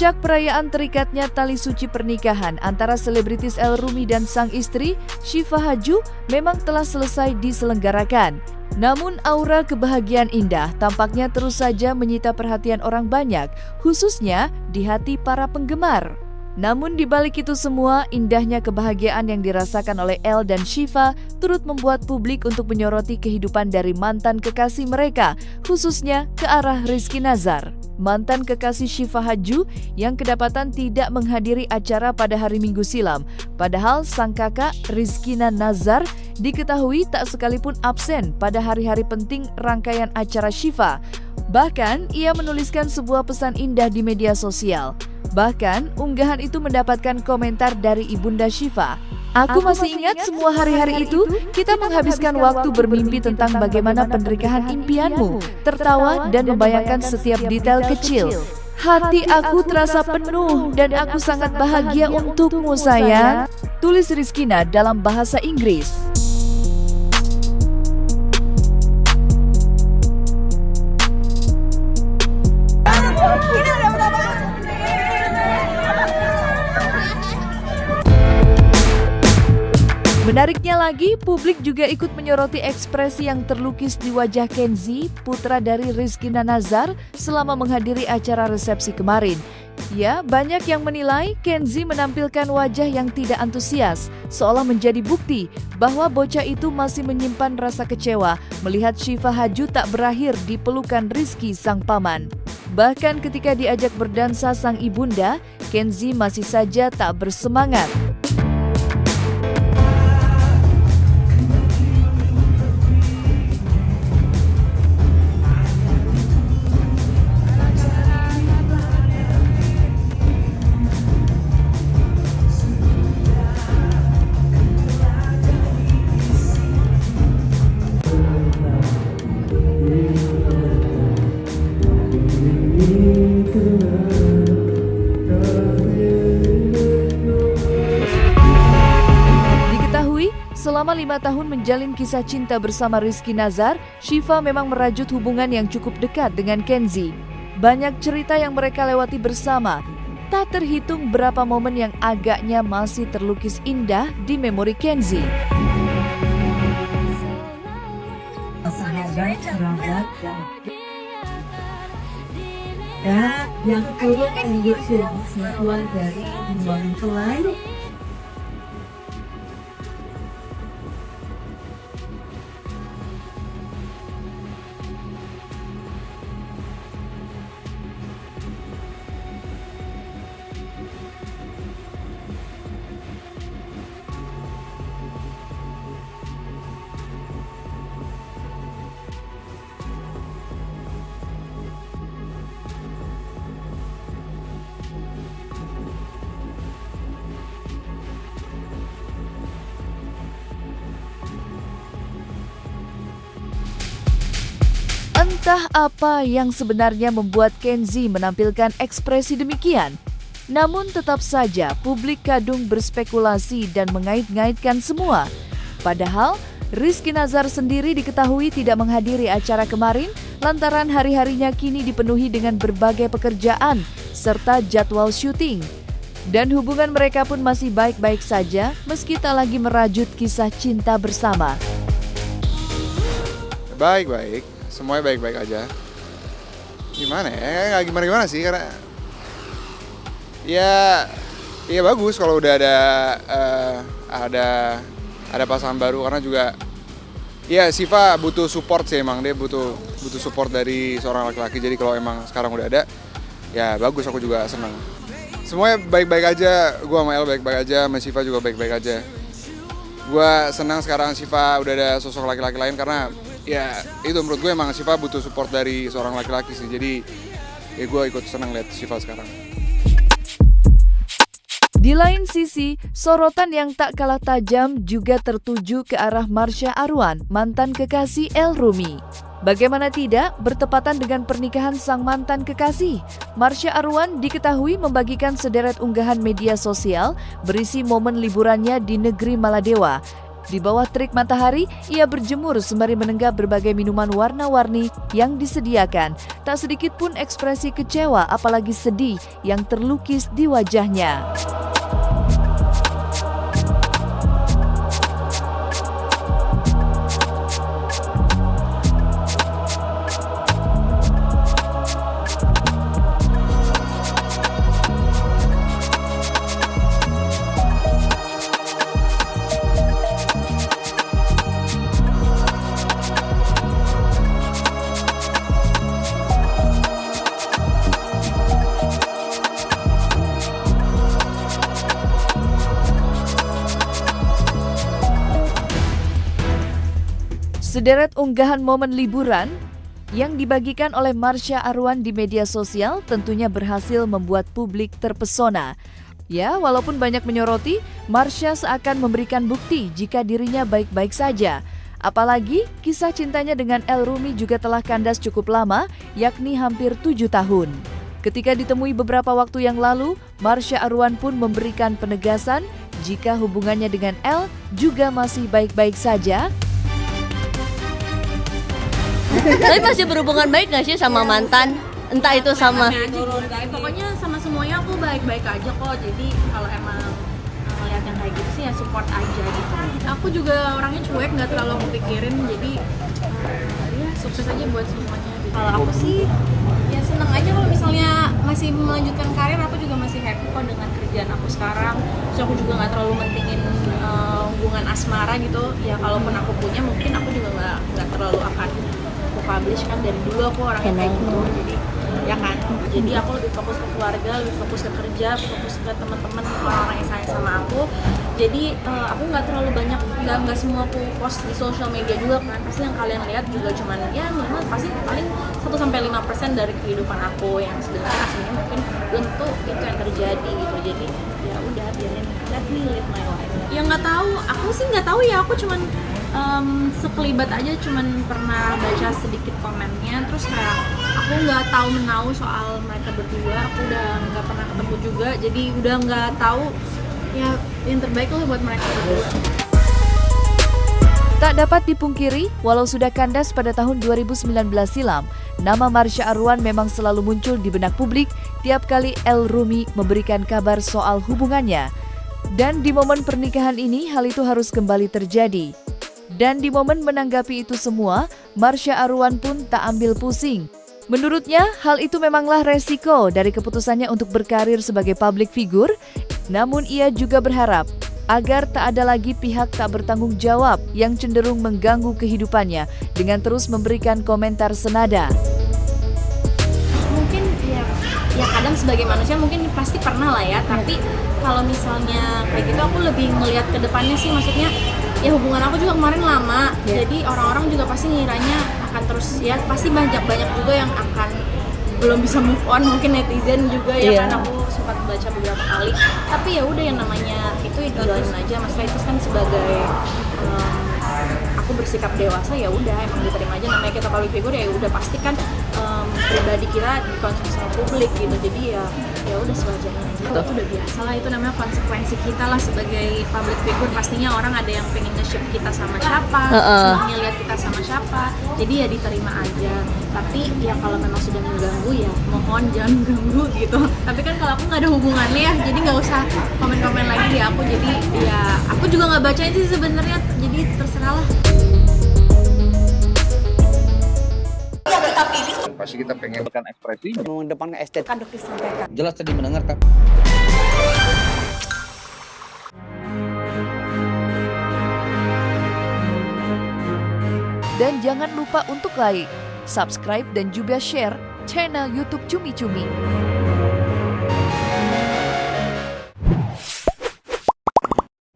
Puncak perayaan terikatnya tali suci pernikahan antara selebritis El Rumi dan sang istri, Syifa Haju, memang telah selesai diselenggarakan. Namun aura kebahagiaan indah tampaknya terus saja menyita perhatian orang banyak, khususnya di hati para penggemar. Namun di balik itu semua, indahnya kebahagiaan yang dirasakan oleh El dan Syifa turut membuat publik untuk menyoroti kehidupan dari mantan kekasih mereka, khususnya ke arah Rizky Nazar. Mantan kekasih Syifa Haju yang kedapatan tidak menghadiri acara pada hari Minggu silam. Padahal sang kakak Rizkina Nazar diketahui tak sekalipun absen pada hari-hari penting rangkaian acara Syifa. Bahkan ia menuliskan sebuah pesan indah di media sosial. Bahkan unggahan itu mendapatkan komentar dari ibunda Syifa. Aku masih ingat semua hari-hari itu, kita menghabiskan waktu bermimpi tentang bagaimana pernikahan impianmu, tertawa dan membayangkan setiap detail kecil. Hati aku terasa penuh dan aku sangat bahagia untukmu sayang, tulis Rizkina dalam bahasa Inggris. Menariknya lagi, publik juga ikut menyoroti ekspresi yang terlukis di wajah Kenzi, putra dari Rizkina Nazar, selama menghadiri acara resepsi kemarin. Ya, banyak yang menilai Kenzi menampilkan wajah yang tidak antusias, seolah menjadi bukti bahwa bocah itu masih menyimpan rasa kecewa melihat Syifa Haju tak berakhir di pelukan Rizky sang paman. Bahkan ketika diajak berdansa sang ibunda, Kenzi masih saja tak bersemangat. Selama 5 tahun menjalin kisah cinta bersama Rizky Nazar, Syifa memang merajut hubungan yang cukup dekat dengan Kenzi. Banyak cerita yang mereka lewati bersama. Tak terhitung berapa momen yang agaknya masih terlukis indah di memori Kenzi. Sahabat, kerabat, dan yang turut mendukung keluar dari hubungan kelai. Entah apa yang sebenarnya membuat Kenzi menampilkan ekspresi demikian. Namun tetap saja publik kadung berspekulasi dan mengait-ngaitkan semua. Padahal Rizky Nazar sendiri diketahui tidak menghadiri acara kemarin lantaran hari-harinya kini dipenuhi dengan berbagai pekerjaan serta jadwal syuting. Dan hubungan mereka pun masih baik-baik saja meski tak lagi merajut kisah cinta bersama. Baik-baik, semuanya baik-baik aja. Gimana ya? Nggak gimana-gimana sih, karena ya bagus kalau udah ada pasangan baru, karena juga ya Syifa butuh support sih, emang dia butuh support dari seorang laki-laki. Jadi kalau emang sekarang udah ada, ya bagus, aku juga senang. Semuanya baik-baik aja, gue sama El baik-baik aja, sama Syifa juga baik-baik aja. Gue senang sekarang Syifa udah ada sosok laki-laki lain, karena ya itu menurut gue emang Syifa butuh support dari seorang laki-laki sih. Jadi ya gue ikut senang lihat Syifa sekarang. Di lain sisi, sorotan yang tak kalah tajam juga tertuju ke arah Marsha Arwan, mantan kekasih El Rumi. Bagaimana tidak, bertepatan dengan pernikahan sang mantan kekasih, Marsha Arwan diketahui membagikan sederet unggahan media sosial berisi momen liburannya di negeri Maladewa. Di bawah terik matahari, ia berjemur sembari menenggak berbagai minuman warna-warni yang disediakan. Tak sedikit pun ekspresi kecewa apalagi sedih yang terlukis di wajahnya. Sederet unggahan momen liburan yang dibagikan oleh Marsha Arwan di media sosial tentunya berhasil membuat publik terpesona. Ya, walaupun banyak menyoroti, Marsha seakan memberikan bukti jika dirinya baik-baik saja. Apalagi kisah cintanya dengan El Rumi juga telah kandas cukup lama, yakni hampir 7 tahun. Ketika ditemui beberapa waktu yang lalu, Marsha Arwan pun memberikan penegasan jika hubungannya dengan El juga masih baik-baik saja. Tapi masih berhubungan baik gak sih sama mantan? Entah itu sama... Pokoknya sama semuanya aku baik-baik aja kok. Jadi kalau emang ngeliat yang kayak gitu sih ya support aja gitu. Aku juga orangnya cuek, gak terlalu aku pikirin. Jadi ya sukses aja buat semuanya gitu. Kalau aku sih ya seneng aja kalau misalnya masih melanjutkan karir. Aku juga masih happy kok dengan kerjaan aku sekarang. Terus aku juga gak terlalu mentingin hubungan asmara gitu. Ya kalaupun aku punya mungkin aku juga gak terlalu akan publish kan, dari dulu aku orangnya kayak gitu. Jadi ya kan, jadi aku lebih fokus ke keluarga, lebih fokus ke kerja, fokus ke teman-teman, orang-orang yang sayang sama aku. Jadi aku nggak terlalu banyak, nggak semua aku post di sosial media juga kan. Pasti yang kalian lihat juga cuman ya minimal pasti paling 1-5% dari kehidupan aku yang sebenarnya aslinya mungkin bentuk itu yang terjadi gitu. Jadi ya udah biarin, let me live my life. Ya nggak tahu, aku sih nggak tahu ya, aku cuman sekelibat aja, cuman pernah baca sedikit komennya, terus kayak aku nggak tahu menau soal mereka berdua, aku udah nggak pernah ketemu juga, jadi udah nggak tahu ya yang terbaik lah buat mereka berdua. Tak dapat dipungkiri, walau sudah kandas pada tahun 2019 silam, nama Marsha Arwan memang selalu muncul di benak publik tiap kali El Rumi memberikan kabar soal hubungannya. Dan di momen pernikahan ini, hal itu harus kembali terjadi. Dan di momen menanggapi itu semua, Marsha Arwan pun tak ambil pusing. Menurutnya, hal itu memanglah resiko dari keputusannya untuk berkarir sebagai public figure. Namun ia juga berharap agar tak ada lagi pihak tak bertanggung jawab yang cenderung mengganggu kehidupannya dengan terus memberikan komentar senada. Mungkin ya kadang sebagai manusia mungkin pasti pernah lah ya, tapi kalau misalnya kayak gitu aku lebih ngelihat ke depannya sih, maksudnya ya hubungan aku juga kemarin lama, jadi orang-orang juga pasti ngiranya akan terus, ya pasti banyak juga yang akan belum bisa move on, mungkin netizen juga ya kan, aku sempat baca beberapa kali, tapi ya udah yang namanya itu jalanin aja, maksudnya itu kan sebagai aku bersikap dewasa, ya udah emang diterima aja, namanya kita public figure ya udah pasti kan pribadi kita dikonsumsi sama publik gitu, jadi ya udah sewajarnya aja. Itu udah biasa lah, itu namanya konsekuensi kita lah sebagai public figure. Pastinya orang ada yang pengen nge-ship kita sama siapa, senangnya lihat kita sama siapa, jadi ya diterima aja. Tapi ya kalau memang sudah mengganggu ya mohon jangan ganggu gitu. Tapi kan kalau aku nggak ada hubungannya ya, jadi nggak usah komen-komen lagi di aku. Jadi ya aku juga nggak bacain sih sebenarnya, jadi terserah lah. Pasti kita pengen berikan ekspresi mengedepankan estetika jelas tadi mendengarkan. Dan jangan lupa untuk like, subscribe dan juga share channel YouTube Cumi Cumi.